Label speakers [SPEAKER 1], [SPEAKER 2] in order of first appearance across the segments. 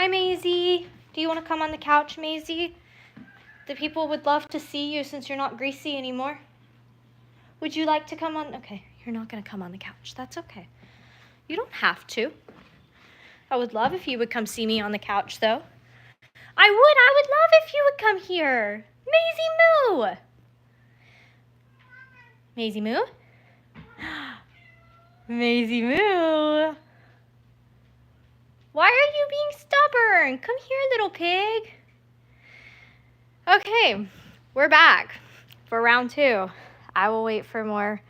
[SPEAKER 1] Hi, Maisie. Do you want to come on the couch, Maisie? The people would love to see you since you're not greasy anymore. Would you like to come on? Okay, you're not going to come on the couch. That's okay. You don't have to. I would love if you would come see me on the couch, though. I would love if you would come here. Maisie Moo. Maisie Moo? Maisie Moo. Why are you being stubborn? Come here, little pig. Okay, we're back for round 2. I will wait for more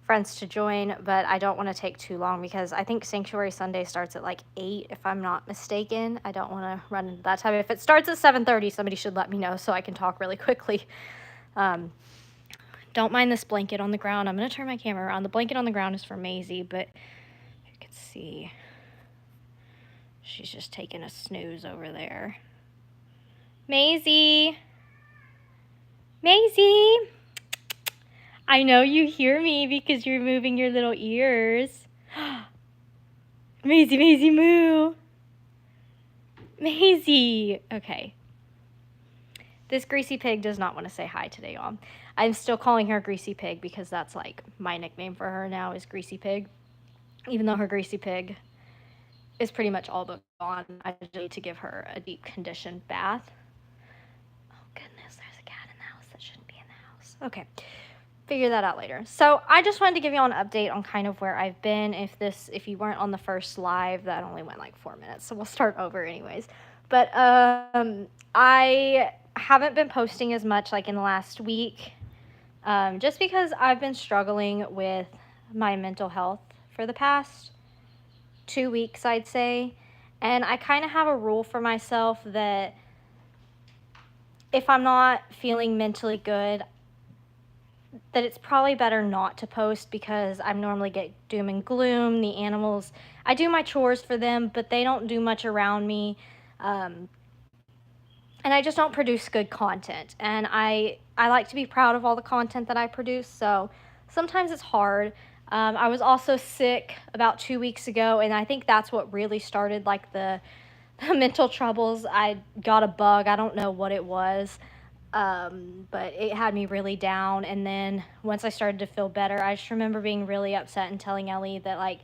[SPEAKER 1] friends to join, but I don't want to take too long because I think Sanctuary Sunday starts at like 8, if I'm not mistaken. I don't want to run into that time. If it starts at 7:30, somebody should let me know so I can talk really quickly. Don't mind this blanket on the ground. I'm going to turn my camera around. The blanket on the ground is for Maisie, but you can see she's just taking a snooze over there. Maisie! Maisie! I know you hear me because you're moving your little ears. Maisie, Maisie, moo! Maisie! Okay. This greasy pig does not want to say hi today, y'all. I'm still calling her Greasy Pig because that's like my nickname for her now is Greasy Pig. Even though her Greasy Pig is pretty much all but gone, I need to give her a deep conditioned bath. Oh goodness, there's a cat in the house that shouldn't be in the house. Okay, figure that out later. So I just wanted to give you all an update on kind of where I've been. If you weren't on the first live, that only went like 4 minutes, so we'll start over anyways. But I haven't been posting as much like in the last week, just because I've been struggling with my mental health for the past 2 weeks, I'd say. And I kind of have a rule for myself that if I'm not feeling mentally good, that it's probably better not to post because I normally get doom and gloom. The animals, I do my chores for them, but they don't do much around me. And I just don't produce good content. And I like to be proud of all the content that I produce, so sometimes it's hard. I was also sick about 2 weeks ago, and I think that's what really started like the mental troubles. I got a bug. I don't know what it was, but it had me really down. And then once I started to feel better, I just remember being really upset and telling Ellie that like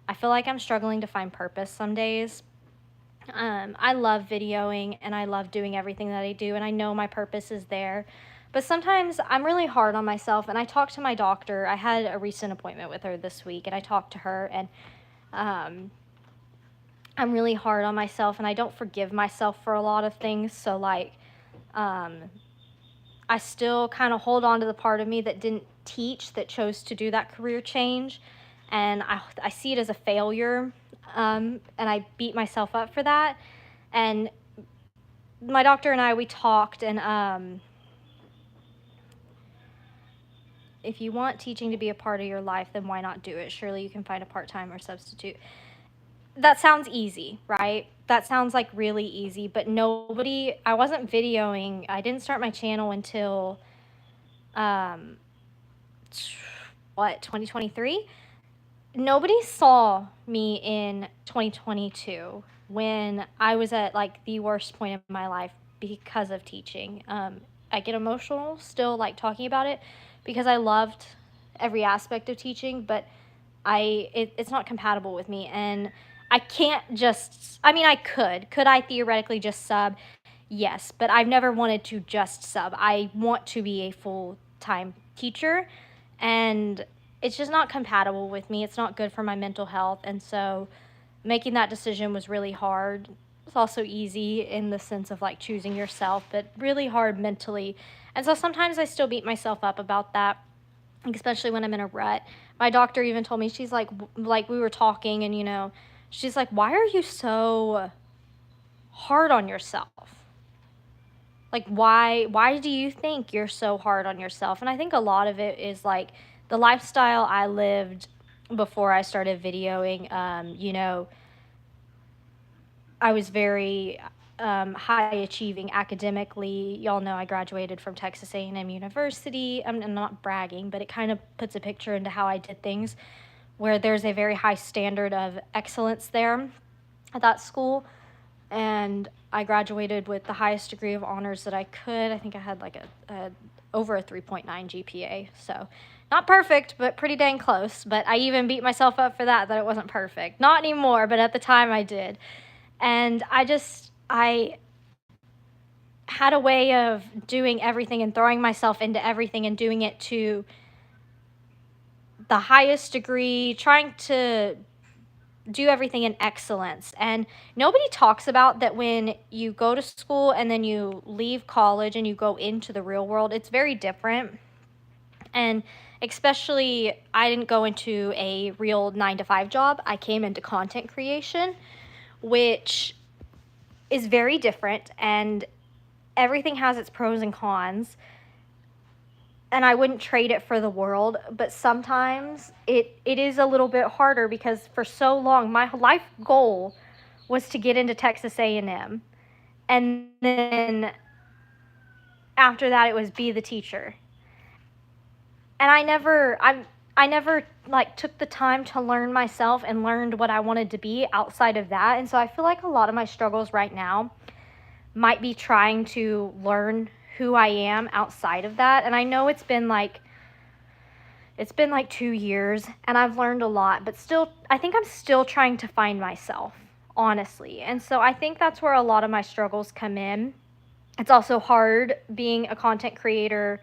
[SPEAKER 1] I feel like I'm struggling to find purpose some days. I love videoing and I love doing everything that I do, and I know my purpose is there. But sometimes I'm really hard on myself, and I talked to my doctor. I had a recent appointment with her this week, and I talked to her, and I'm really hard on myself, and I don't forgive myself for a lot of things. So like I still kind of hold on to the part of me that didn't teach, that chose to do that career change, and I see it as a failure. And I beat myself up for that. And my doctor and I, we talked, and if you want teaching to be a part of your life, then why not do it? Surely you can find a part-time or substitute. That sounds easy, right? That sounds like really easy, but I wasn't videoing. I didn't start my channel until, 2023? Nobody saw me in 2022 when I was at like the worst point of my life because of teaching. I get emotional still like talking about it because I loved every aspect of teaching, but it's not compatible with me, and I can't just, I mean, could I theoretically just sub? Yes, but I've never wanted to just sub. I want to be a full-time teacher, and it's just not compatible with me. It's not good for my mental health, and so making that decision was really hard. It's also easy in the sense of like choosing yourself, but really hard mentally. And so sometimes I still beat myself up about that, especially when I'm in a rut. My doctor even told me, she's like we were talking, and she's like, why are you so hard on yourself? Like, why do you think you're so hard on yourself? And I think a lot of it is like the lifestyle I lived before I started videoing. I was very high achieving academically. Y'all know I graduated from Texas A&M University. I'm not bragging, but it kind of puts a picture into how I did things, where there's a very high standard of excellence there at that school. and I graduated with the highest degree of honors that I could. I think I had like a over a 3.9 GPA. So not perfect, but pretty dang close. But I even beat myself up for that it wasn't perfect. Not anymore, but at the time I did. And I had a way of doing everything and throwing myself into everything and doing it to the highest degree, trying to do everything in excellence. And nobody talks about that when you go to school and then you leave college and you go into the real world, it's very different. And especially, I didn't go into a real 9 to 5 job. I came into content creation, which is very different, and everything has its pros and cons. And I wouldn't trade it for the world, but sometimes it is a little bit harder because for so long my life goal was to get into Texas A&M, and then after that it was be the teacher. And I never like took the time to learn myself and learned what I wanted to be outside of that. And so I feel like a lot of my struggles right now might be trying to learn who I am outside of that. And I know it's been like 2 years and I've learned a lot, but still I think I'm still trying to find myself, honestly. And so I think that's where a lot of my struggles come in. It's also hard being a content creator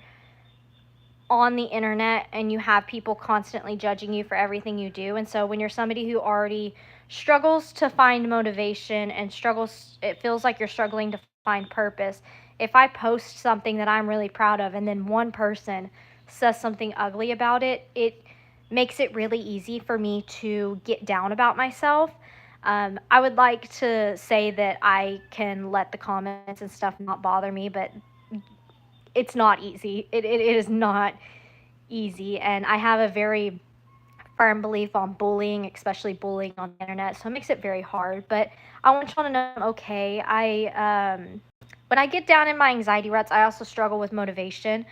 [SPEAKER 1] on the internet and you have people constantly judging you for everything you do. And so when you're somebody who already struggles to find motivation and struggles, it feels like you're struggling to find purpose. If I post something that I'm really proud of and then one person says something ugly about it, it makes it really easy for me to get down about myself. I would like to say that I can let the comments and stuff not bother me, but it's not easy. It is not easy. And I have a very firm belief on bullying, especially bullying on the internet. So it makes it very hard. But I want y'all to know I'm okay. When I get down in my anxiety ruts, I also struggle with motivation.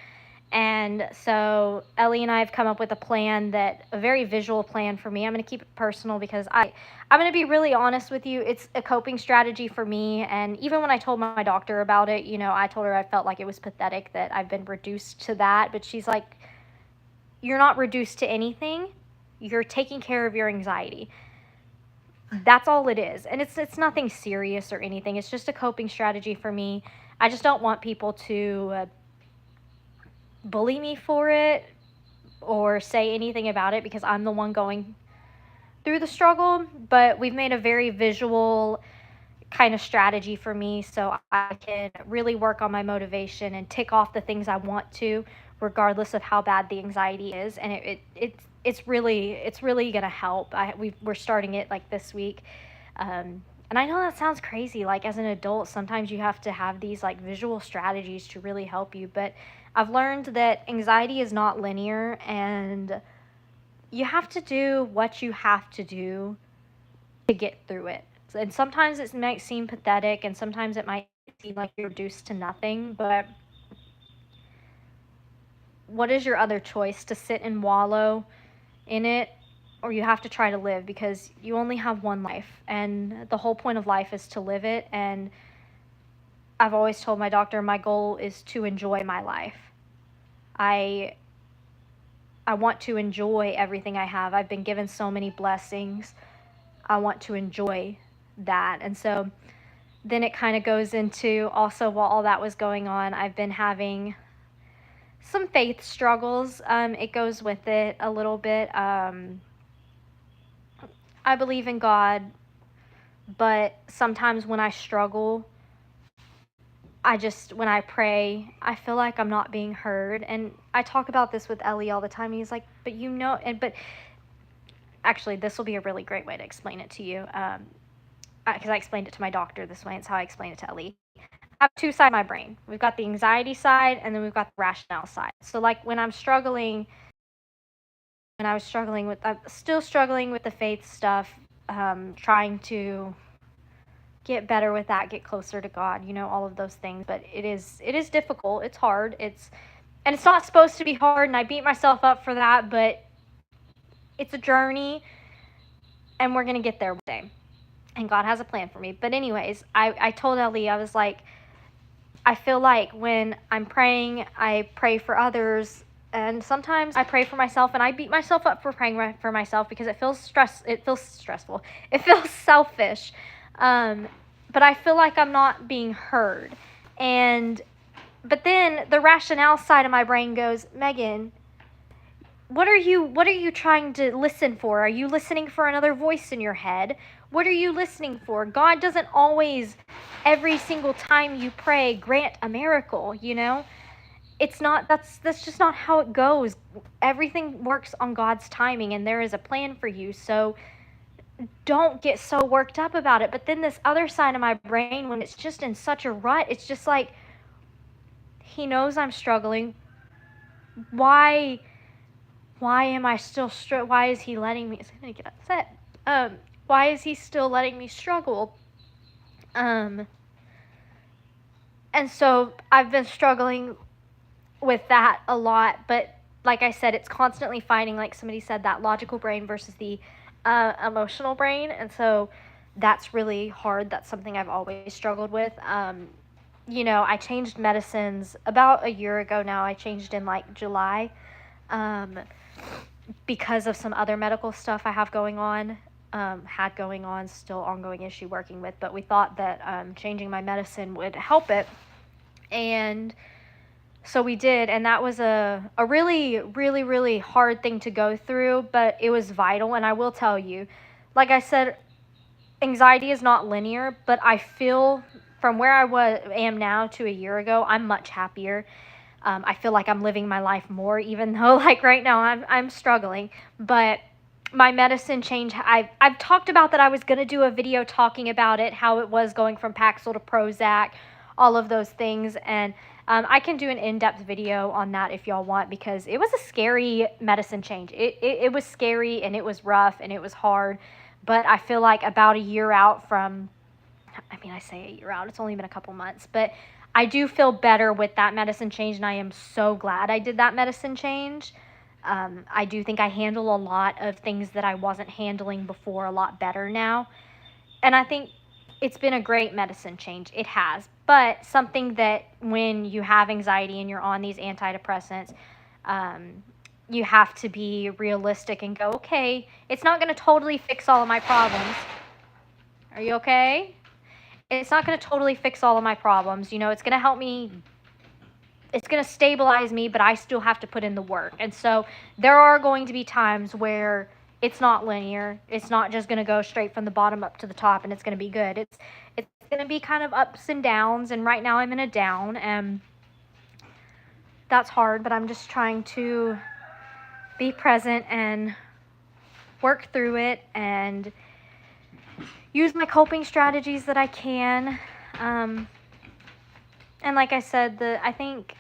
[SPEAKER 1] And so Ellie and I have come up with a very visual plan for me. I'm going to keep it personal because I'm going to be really honest with you. It's a coping strategy for me. And even when I told my doctor about it, I told her I felt like it was pathetic that I've been reduced to that. But she's like, you're not reduced to anything. You're taking care of your anxiety. That's all it is. And it's nothing serious or anything. It's just a coping strategy for me. I just don't want people to bully me for it or say anything about it because I'm the one going through the struggle. But we've made a very visual kind of strategy for me so I can really work on my motivation and tick off the things I want to, regardless of how bad the anxiety is. And it's really gonna help. We're starting it like this week. And I know that sounds crazy. Like as an adult, sometimes you have to have these like visual strategies to really help you. But I've learned that anxiety is not linear, and you have to do what you have to do to get through it. And sometimes it might seem pathetic, and sometimes it might seem like you're reduced to nothing. But what is your other choice? To sit and wallow in it, or you have to try to live because you only have one life, and the whole point of life is to live it. And I've always told my doctor my goal is to enjoy my life. I I want to enjoy everything I have. I've been given so many blessings. I want to enjoy that. And so then it kind of goes into also while all that was going on, I've been having some faith struggles. It goes with it a little bit. I believe in God, but sometimes when I struggle, when I pray, I feel like I'm not being heard. And I talk about this with Ellie all the time. He's like, but but actually, this will be a really great way to explain it to you. Because I explained it to my doctor this way. It's how I explain it to Ellie. I have two sides of my brain. We've got the anxiety side, and then we've got the rationale side. So, like I'm still struggling with the faith stuff, trying to get better with that, get closer to God, all of those things. But it is difficult. It's hard. And it's not supposed to be hard, and I beat myself up for that, but it's a journey, and we're gonna get there one day. and God has a plan for me. But anyways, I told Ellie, I was like, I feel like when I'm praying, I pray for others, and sometimes I pray for myself, and I beat myself up for praying for myself because it feels stressful. It feels selfish. Um, but I feel like I'm not being heard. And but then the rationale side of my brain goes, Megan, what are you trying to listen for? Are you listening for another voice in your head? What are you listening for? God doesn't always, every single time you pray, grant a miracle, you know? It's not, that's just not how it goes. Everything works on God's timing, and there is a plan for you. So don't get so worked up about it. But then this other side of my brain, when it's just in such a rut, it's just like, he knows I'm struggling. Why am I still why is he letting me, is he gonna get upset? Why is he still letting me struggle? Um, and so I've been struggling with that a lot, but like I said, it's constantly fighting, like somebody said, that logical brain versus the emotional brain. And so that's really hard. That's something I've always struggled with. I changed medicines about a year ago now. I changed in like July. Um, because of some other medical stuff I have going on, had going on, still ongoing issue working with, but we thought that changing my medicine would help it. And so we did, and that was a really, really, really hard thing to go through, but it was vital. And I will tell you, like I said, anxiety is not linear, but I feel from where am now to a year ago, I'm much happier. I feel like I'm living my life more, even though like right now I'm struggling. But my medicine change, I've talked about that. I was gonna do a video talking about it, how it was going from Paxil to Prozac, all of those things, and I can do an in-depth video on that if y'all want, because it was a scary medicine change. It was scary, and it was rough, and it was hard. But I feel like about a year out from, I mean, I say a year out, it's only been a couple months, but I do feel better with that medicine change, and I am so glad I did that medicine change. I do think I handle a lot of things that I wasn't handling before a lot better now. And I think it's been a great medicine change. It has. But something that when you have anxiety and you're on these antidepressants, um, you have to be realistic and go, okay, it's not going to totally fix all of my problems. Are you okay? It's not going to totally fix all of my problems. It's going to help me, it's going to stabilize me, but I still have to put in the work. And so there are going to be times where it's not linear. It's not just going to go straight from the bottom up to the top and it's going to be good. It's going to be kind of ups and downs, and right now I'm in a down, and that's hard, but I'm just trying to be present and work through it and use my coping strategies that I can. And like I said, I think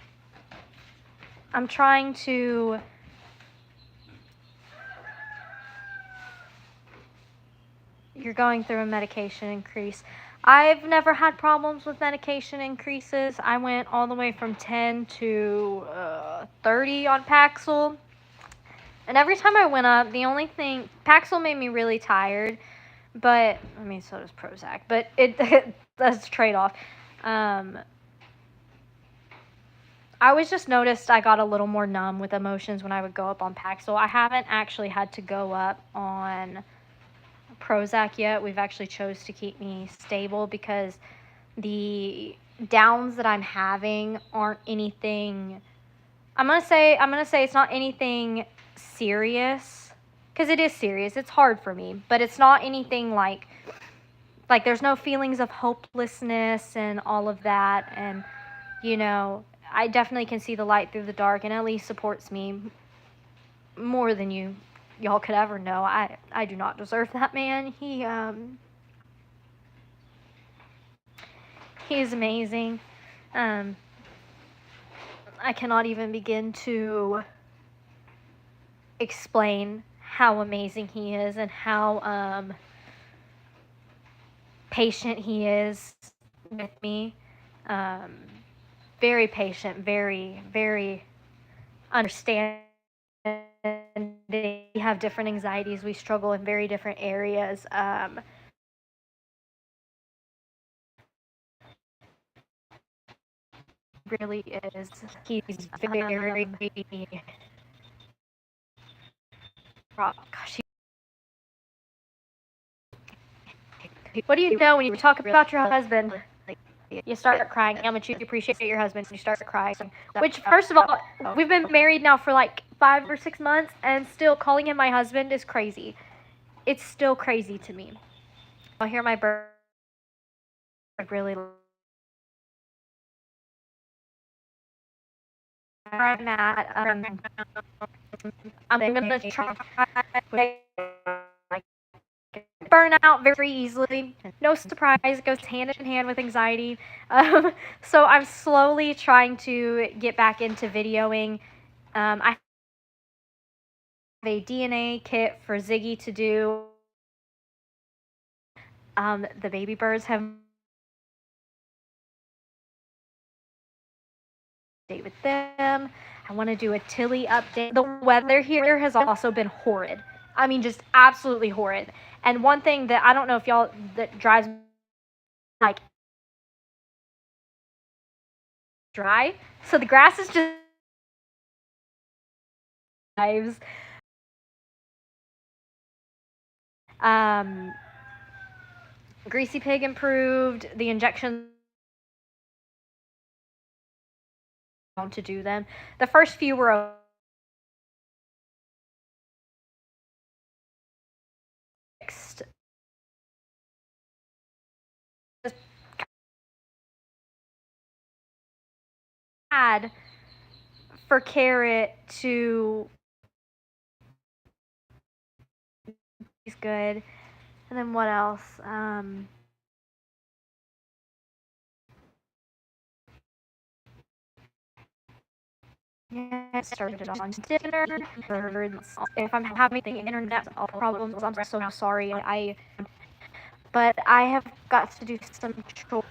[SPEAKER 1] I'm trying to you're going through a medication increase. I've never had problems with medication increases. I went all the way from 10 to 30 on Paxil. And every time I went up, the only thing, Paxil made me really tired, but, I mean, so does Prozac, but that's a trade-off. I always just noticed I got a little more numb with emotions when I would go up on Paxil. I haven't actually had to go up on Prozac yet. We've actually chose to keep me stable because the downs that I'm having aren't anything. I'm gonna say it's not anything serious, because it is serious. It's hard for me, but it's not anything like there's no feelings of hopelessness and all of that. And I definitely can see the light through the dark, and Ellie supports me more than y'all could ever know. I do not deserve that man. He is amazing. I cannot even begin to explain how amazing he is and how patient he is with me. Very patient, very, very understanding. We have different anxieties. We struggle in very different areas. really is. He's very, gosh, what do you know when you talk about your husband? You start crying. How much you appreciate your husband. You start crying. Which, first of all, we've been married now for like 5 or 6 months, and still calling him my husband is crazy. It's still crazy to me. I hear my bird really. I'm at. I'm gonna try like burn out very easily. No surprise, it goes hand in hand with anxiety. So I'm slowly trying to get back into videoing. I have a DNA kit for Ziggy to do. The baby birds have date with them. I want to do a Tilly update. The weather here has also been horrid. I mean, just absolutely horrid. And one thing that I don't know if y'all that drives me like dry, so the grass is just lives. Um, Greasy Pig improved. The injections to do them. The first few were fixed. Had for Carrot to he's good. And then what else? Yeah, I started on dinner. If I'm having the internet problems, I'm so sorry. But I have got to do some chores.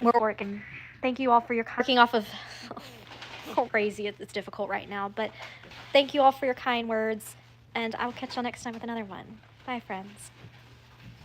[SPEAKER 1] We're working. Thank you all for your working off of so crazy. It's difficult right now, but thank you all for your kind words, and I will catch y'all next time with another one. Bye, friends.